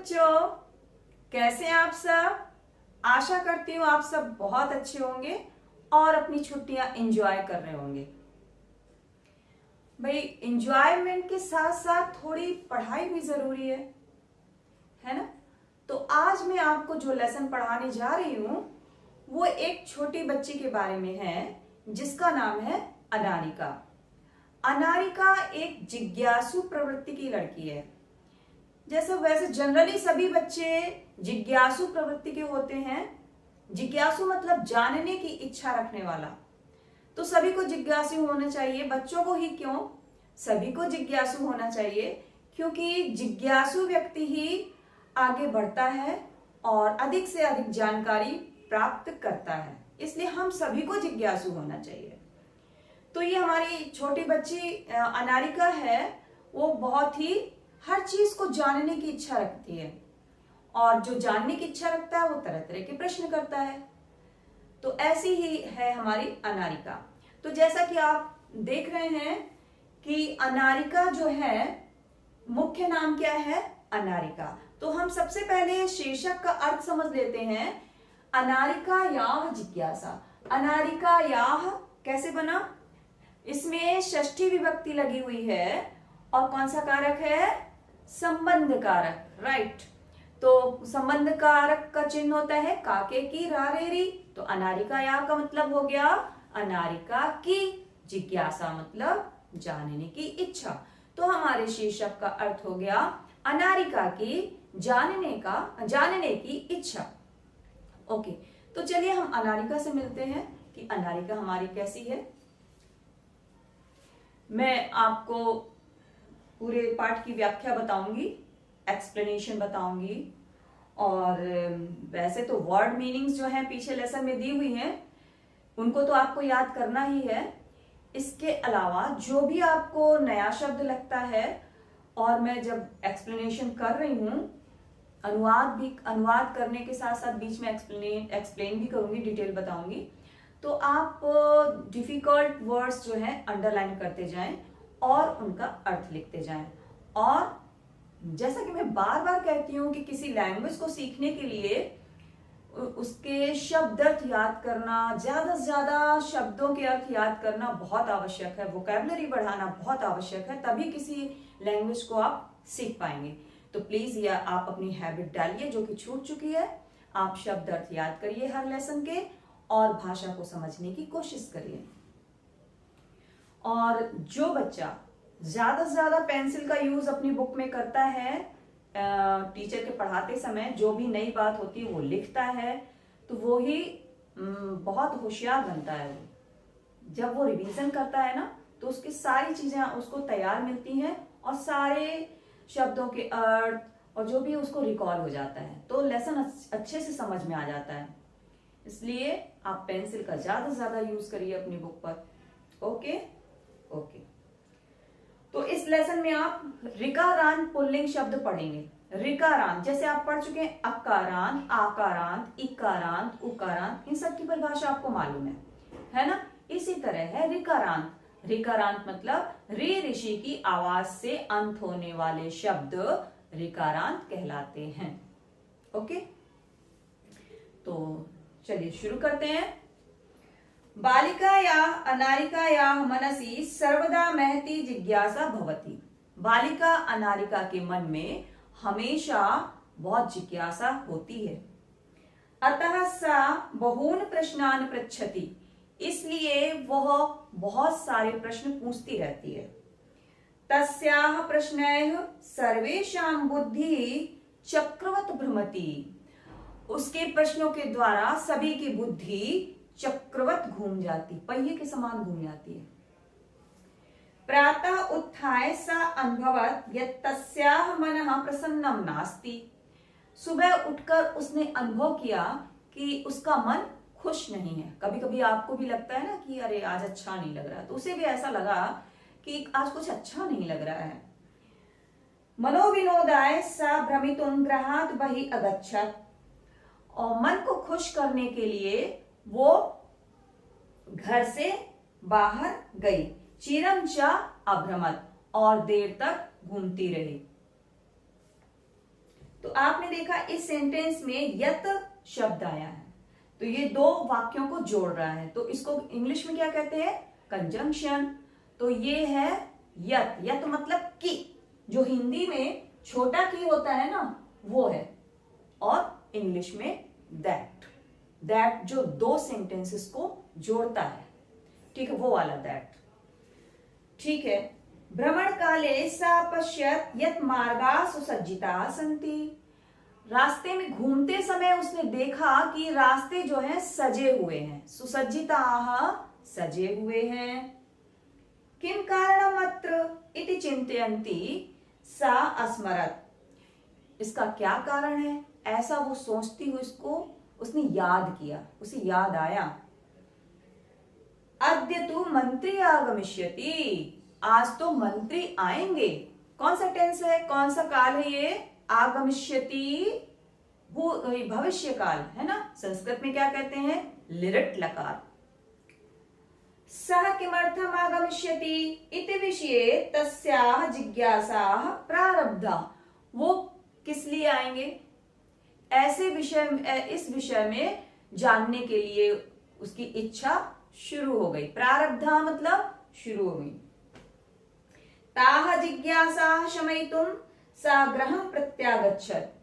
बच्चों, कैसे हैं आप सब। आशा करती हूँ आप सब बहुत अच्छे होंगे और अपनी छुट्टियां एंजॉय कर रहे होंगे। भाई, एंजॉयमेंट के साथ साथ थोड़ी पढ़ाई भी जरूरी है ना। तो आज मैं आपको जो लेसन पढ़ाने जा रही हूँ वो एक छोटी बच्ची के बारे में है जिसका नाम है अनारिका। अनारिका एक जिज्ञासु प्रवृत्ति की लड़की है। जैसे वैसे जनरली सभी बच्चे जिज्ञासु प्रवृत्ति के होते हैं। जिज्ञासु मतलब जानने की इच्छा रखने वाला। तो सभी को जिज्ञासु होना चाहिए। बच्चों को ही क्यों, सभी को जिज्ञासु होना चाहिए, क्योंकि जिज्ञासु व्यक्ति ही आगे बढ़ता है और अधिक से अधिक जानकारी प्राप्त करता है। इसलिए हम सभी को जिज्ञासु होना चाहिए। तो ये हमारी छोटी बच्ची अनारिका है, वो बहुत ही हर चीज को जानने की इच्छा रखती है और जो जानने की इच्छा रखता है वो तरह तरह के प्रश्न करता है। तो ऐसी ही है हमारी अनारिका। तो जैसा कि आप देख रहे हैं कि अनारिका जो है, मुख्य नाम क्या है, अनारिका। तो हम सबसे पहले शीर्षक का अर्थ समझ लेते हैं। अनारिका याह जिज्ञासा। अनारिका याह कैसे बना, इसमें षष्ठी विभक्ति लगी हुई है और कौन सा कारक है, संबंध कारक, राइट। तो संबंध कारक का चिन्ह होता है काके की रारेरी। तो अनारिका या का मतलब हो गया अनारिका की जिज्ञासा, मतलब जानने की इच्छा। तो हमारे शीर्षक का अर्थ हो गया अनारिका की जानने की इच्छा। ओके, तो चलिए हम अनारिका से मिलते हैं कि अनारिका हमारी कैसी है। मैं आपको पूरे पाठ की व्याख्या बताऊंगी, एक्सप्लेनेशन बताऊंगी, और वैसे तो वर्ड मीनिंग्स जो हैं पीछे लेसन में दी हुई हैं उनको तो आपको याद करना ही है। इसके अलावा जो भी आपको नया शब्द लगता है, और मैं जब एक्सप्लेनेशन कर रही हूँ अनुवाद करने के साथ साथ बीच में एक्सप्लेन भी करूंगी, डिटेल बताऊंगी। तो आप डिफिकल्ट वर्ड्स जो हैं अंडरलाइन करते जाएं और उनका अर्थ लिखते जाएं। और जैसा कि मैं बार बार कहती हूँ कि किसी लैंग्वेज को सीखने के लिए उसके शब्द अर्थ याद करना, ज्यादा से ज्यादा शब्दों के अर्थ याद करना बहुत आवश्यक है। वोकैबुलरी बढ़ाना बहुत आवश्यक है, तभी किसी लैंग्वेज को आप सीख पाएंगे। तो प्लीज ये आप अपनी हैबिट डालिए जो कि छूट चुकी है। आप शब्द अर्थ याद करिए हर लेसन के और भाषा को समझने की कोशिश करिए। और जो बच्चा ज्यादा से ज्यादा पेंसिल का यूज अपनी बुक में करता है, टीचर के पढ़ाते समय जो भी नई बात होती है वो लिखता है, तो वो ही बहुत होशियार बनता है। वो जब वो रिवीजन करता है ना, तो उसकी सारी चीजें उसको तैयार मिलती हैं और सारे शब्दों के अर्थ और जो भी उसको रिकॉल हो जाता है, तो लेसन अच्छे से समझ में आ जाता है। इसलिए आप पेंसिल का ज्यादा से ज्यादा यूज करिए अपनी बुक पर। Okay okay. तो इस लेसन में आप ऋकारांत पुल्लिंग शब्द पढ़ेंगे। ऋकारांत जैसे आप पढ़ चुके हैं अकारांत, आकारांत, इकारांत, उकारांत, इन सब की परिभाषा आपको मालूम है ना। इसी तरह है ऋकारांत। ऋकारांत मतलब रे ऋषि की आवाज से अंत होने वाले शब्द ऋकारांत कहलाते हैं। ओके, तो चलिए शुरू करते हैं। बालिकायाः अनारिकायाः मनसि सर्वदा महती जिज्ञासा भवति। बालिका अनारिका के मन में हमेशा बहुत जिज्ञासा होती है। अतः सा बहून प्रश्नान् पृच्छति, इसलिए वह बहुत सारे प्रश्न पूछती रहती है। तस्याः प्रश्नैः सर्वेषां बुद्धिः चक्रवत् भ्रमति, उसके प्रश्नों के द्वारा सभी की बुद्धि चक्रवत घूम जाती, पहिए के समान घूम जाती है। प्रातः उत्थाय सा अनुभवत यत् तस्याः मनः प्रसन्नं नास्ति, सुबह उठकर उसने अनुभव किया कि उसका मन खुश नहीं है। कभी कभी आपको भी लगता है ना कि अरे आज अच्छा नहीं लग रहा, तो उसे भी ऐसा लगा कि आज कुछ अच्छा नहीं लग रहा है। मनोविनोदाय सा भ्रमितुं गृहात् बहिः अगच्छत्, और मन को खुश करने के लिए वो घर से बाहर गई। चिरं च अभ्रमत्, और देर तक घूमती रही। तो आपने आपने देखा इस सेंटेंस में यत शब्द आया है, तो ये दो वाक्यों को जोड़ रहा है, तो इसको इंग्लिश में क्या कहते हैं? कंजंक्शन। तो ये है यत। यत मतलब कि, जो हिंदी में छोटा की होता है ना, वो है, और इंग्लिश में दैट। दैट जो दो सेंटेंसेस को जोड़ता है, ठीक है, वो वाला दैट। ठीक है। भ्रमण काले सा पश्यत यत मार्गा सुसज्जिता सन्ति। रास्ते में घूमते समय उसने देखा कि रास्ते जो हैं सजे हुए हैं। सुसज्जिताः सजे हुए हैं। किम कारणम अत्र इति चिंतयन्ति सा अस्मरत। इसका क्या कारण है, ऐसा वो सोचती हुई इसको उसने याद किया, उसे याद आया। अद्य तु मंत्री आगमिष्यति। आज तो मंत्री आएंगे। कौन सा टेंस है, कौन सा काल है ये? आगमिष्यति, वो भविष्य काल है ना। संस्कृत में क्या कहते हैं? लिरट लकार। सः किमर्थम आगमिष्यति इति विषये तस्याः जिज्ञासाः प्रारब्धा। वो किस लिए आएंगे, ऐसे विषय, इस विषय में जानने के लिए उसकी इच्छा शुरू हो गई। प्रारब्धा मतलब शुरू हो गई। ताः जिज्ञासाः शमयितुं सा गृहं प्रत्यागच्छत्।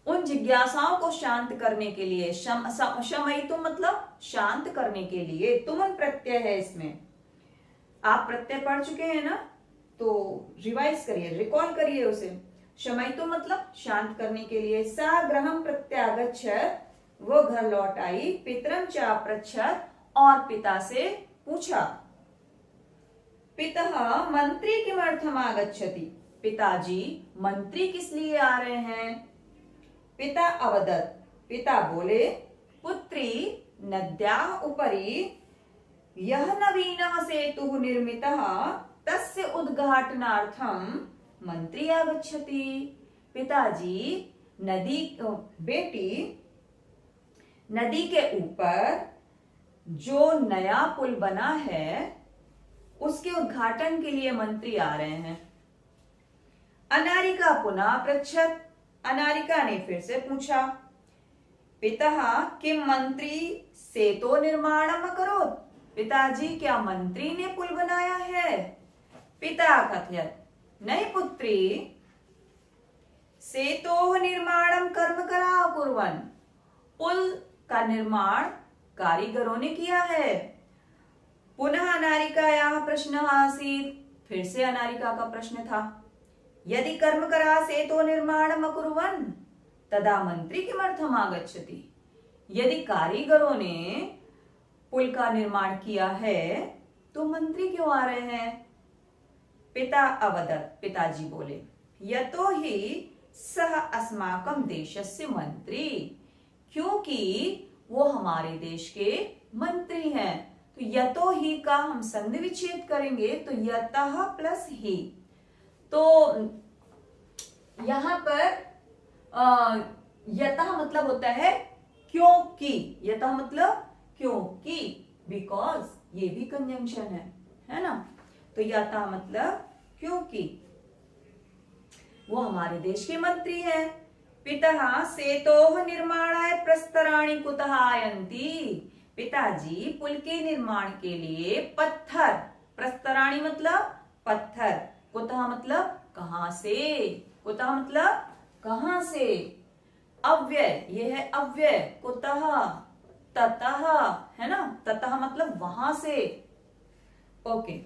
उन जिज्ञासाओं को शांत करने के लिए, शमयितुं मतलब शांत करने के लिए, तुमन प्रत्यय है इसमें। आप प्रत्यय पढ़ चुके हैं ना, तो रिवाइज करिए, रिकॉल करिए उसे। शमयितुं मतलब शांत करने के लिए। सा गृहं प्रत्यागच्छत्, वो घर लौट आई। पितरं चापृच्छत्, और पिता से पूछा। पितः मंत्री किमर्थम आगच्छति। पिताजी मंत्री किस लिए आ रहे हैं? पिता अवदत्, पिता बोले। पुत्री नद्याः उपरि यः नवीनः सेतुः निर्मितः तस्य उद्घाटनार्थं मंत्री आगच्छति। पिताजी बेटी नदी के ऊपर जो नया पुल बना है उसके उद्घाटन के लिए मंत्री आ रहे हैं। अनारिका पुनः पृच्छत। अनारिका ने फिर से पूछा। पितः किम मंत्री सेतो निर्माणम अकरोत्। पिताजी क्या मंत्री ने पुल बनाया है? पिता कथयत् नहीं पुत्री, सेतोः निर्माणं कर्मकराः कुर्वन्। पुल का निर्माण कारीगरों ने किया है। पुनः अनारिकायाः प्रश्नः आसीत्। फिर से अनारिका का प्रश्न था, यदि कर्मकराः सेतो निर्माणम् अकुर्वन् तदा मंत्री किमर्थम आगच्छति। यदि कारीगरों ने पुल का निर्माण किया है तो मंत्री क्यों आ रहे हैं? पिता अवदत्, पिताजी बोले, यतो हि सः अस्माकं देशस्य मंत्री। क्योंकि वो हमारे देश के मंत्री हैं। तो यतो ही का हम संधि विच्छेद करेंगे तो यतः प्लस ही। तो यहां पर यतः मतलब होता है क्योंकि। यतः मतलब क्योंकि, बिकॉज, ये भी कंजंक्शन है ना। तो यतः मतलब क्योंकि वो हमारे देश के मंत्री हैं। पितः सेतोः निर्माणाय प्रस्तराणि कुतः आयन्ति। पिताजी पुल के निर्माण के लिए पत्थर, प्रस्तराणि मतलब पत्थर, कुतः मतलब कहां से, कुतः मतलब कहां से। अव्यय, ये है अव्यय, कुतः, ततः, है ना। ततः मतलब वहां से। ओके,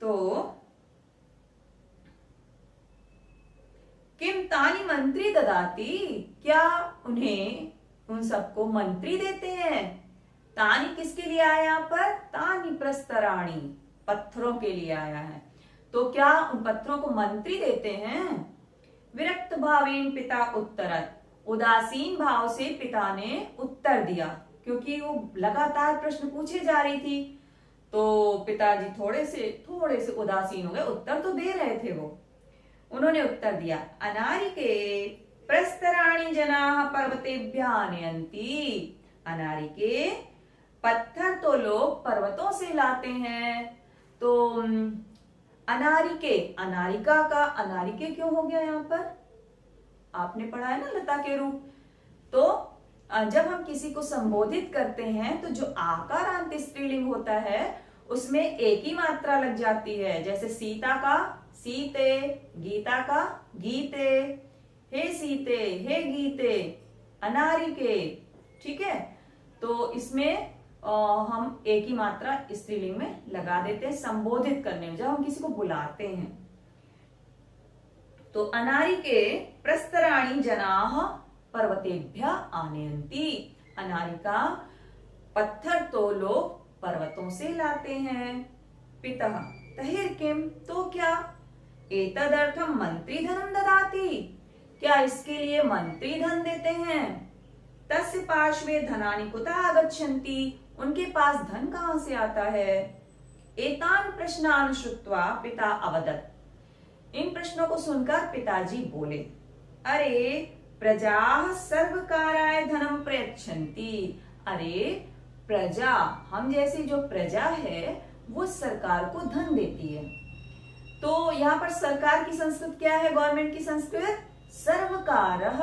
तो किम तानि मंत्री ददाति। क्या उन्हें, उन सबको मंत्री देते हैं? तानि किसके लिए आया यहाँ पर? तानि प्रस्तराणि, पत्थरों के लिए आया है। तो क्या उन पत्थरों को मंत्री देते हैं? विरक्त भावेन पिता उत्तरत। उदासीन भाव से पिता ने उत्तर दिया, क्योंकि वो लगातार प्रश्न पूछे जा रही थी। तो पिताजी थोड़े से उदासीन हो गए। उत्तर तो दे रहे थे वो। उन्होंने उत्तर दिया, अनारिके प्रस्तराणि जनाः पर्वतेभ्यः आनयन्ति। अनारिके, पत्थर तो लोग पर्वतों से लाते हैं। तो अनारिके, अनारिका का अनारिके क्यों हो गया यहाँ पर? आपने पढ़ा है ना लता के रूप। तो जब हम किसी को संबोधित करते हैं तो जो आकारांत स्त्रीलिंग होता है उसमें एक ही मात्रा लग जाती है। जैसे सीता का सीते, गीता का गीते, हे सीते, हे गीते, अनारिके। ठीक है, तो इसमें हम एक ही मात्रा स्त्रीलिंग में लगा देते हैं संबोधित करने में, जब हम किसी को बुलाते हैं। तो अनारिके प्रस्तराणि जनाः पर्वतेभ्य आनयन्ति। अनारिका पत्थर तो लोग पर्वतों से लाते हैं। पितः तहिर किम, तो क्या, एतदर्थम मंत्री धनम ददाति, क्या इसके लिए मंत्री धन देते हैं। तस्य पार्श्वे धनानि कुतः आगच्छन्ति, उनके पास धन कहां से आता है। एतान प्रश्नान् श्रुत्वा पिता अवदत्, इन प्रश्नों को सुनकर पिताजी बोले, अरे प्रजाः सर्वकाराय धनम प्रयच्छन्ति, अरे प्रजा, हम जैसी जो प्रजा है वो सरकार को धन देती है। तो यहाँ पर सरकार की संस्कृत क्या है, गवर्नमेंट की संस्कृत सर्वकारः,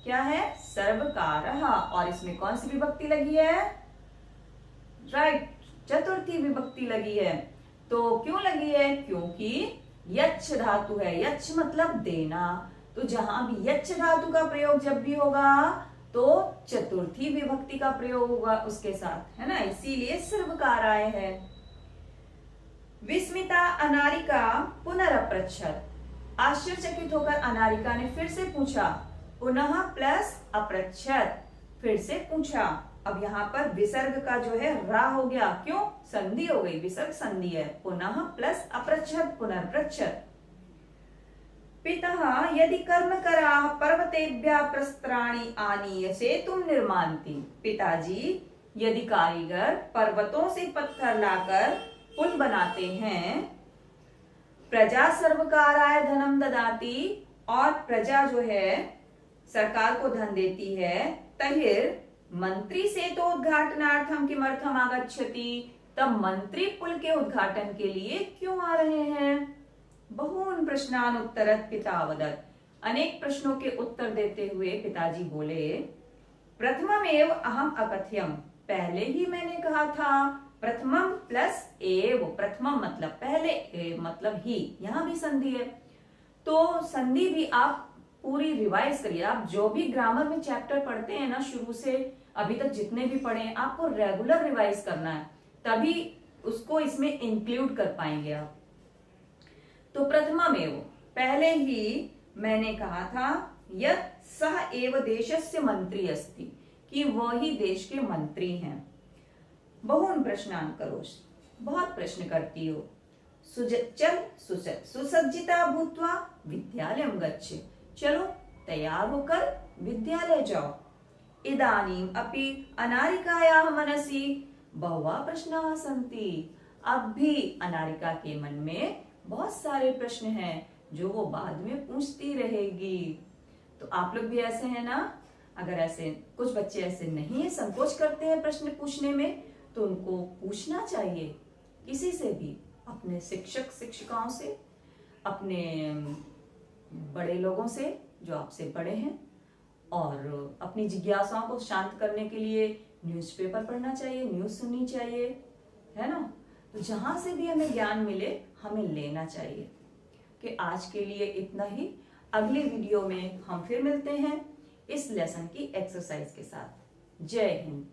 क्या है, सर्वकारः। और इसमें कौन सी विभक्ति लगी है, राइट, चतुर्थी विभक्ति लगी है। तो क्यों लगी है, क्योंकि यच्छ धातु है, यच्छ मतलब देना। तो जहां भी यच्छ धातु का प्रयोग जब भी होगा तो चतुर्थी विभक्ति का प्रयोग होगा उसके साथ, है ना, इसीलिए सर्वकाराय है। विस्मिता अनारिका पुनरपृच्छत, आश्चर्यचकित होकर अनारिका ने फिर से पूछा, पुनः प्लस अपृच्छत, फिर से पूछा। अब यहाँ पर विसर्ग का जो है रा हो गया, क्यों, संधि हो गई, विसर्ग संधि है। पुनः प्लस अपृच्छत, पुनर्पृच्छत। पितः यदि कर्मकराः पर्वतेभ्यः प्रस्त्राणि आनीय सेतुं निर्मान्ति, पिताजी यदि कारीगर पर्वतों से पत्थर लाकर पुल बनाते हैं, प्रजा सर्वकाराय धनम ददाति, और प्रजा जो है सरकार को धन देती है, तहिर मंत्री सेतोद्घाटनार्थम किमर्थम आगच्छति, तब मंत्री पुल के उद्घाटन के लिए क्यों आ रहे हैं। बहून प्रश्नान उत्तरत पिता अवदत्, अनेक प्रश्नों के उत्तर देते हुए पिताजी बोले, प्रथममेव अहम अकथ्यम, पहले ही मैंने कहा था। प्रथमम प्लस एव, प्रथमम मतलब पहले, एव मतलब ही, यहां भी संधि है। तो संधि भी आप पूरी रिवाइज करिए। आप जो भी ग्रामर में चैप्टर पढ़ते हैं ना, शुरू से अभी तक जितने भी पढ़े हैं, आपको रेगुलर रिवाइज करना है, तभी उसको इसमें इंक्लूड कर पाएंगे आप। तो प्रथममेव, पहले ही मैंने कहा था, यत् सह एव देशस्य मंत्री अस्ति, कि वही देश के मंत्री हैं। बहून प्रश्नान करोष, बहुत प्रश्न करती हो। सुसज्जिता भूत्वा विद्यालयं गच्छ, चलो तैयार होकर विद्यालय जाओ। इदानीम अपि अनारिकायाः मनसि बहवः प्रश्नाः सन्ति, अब भी अनारिका के मन में बहुत सारे प्रश्न हैं जो वो बाद में पूछती रहेगी। तो आप लोग भी ऐसे हैं ना, अगर ऐसे कुछ बच्चे ऐसे नहीं है, संकोच करते हैं प्रश्न पूछने में, तो उनको पूछना चाहिए किसी से भी, अपने शिक्षक शिक्षिकाओं से, अपने बड़े लोगों से जो आपसे बड़े हैं, और अपनी जिज्ञासाओं को शांत करने के लिए न्यूज़पेपर पढ़ना चाहिए, न्यूज़ सुननी चाहिए, है ना। तो जहां से भी हमें ज्ञान मिले हमें लेना चाहिए। कि आज के लिए इतना ही, अगले वीडियो में हम फिर मिलते हैं इस लेसन की एक्सरसाइज के साथ। जय हिंद।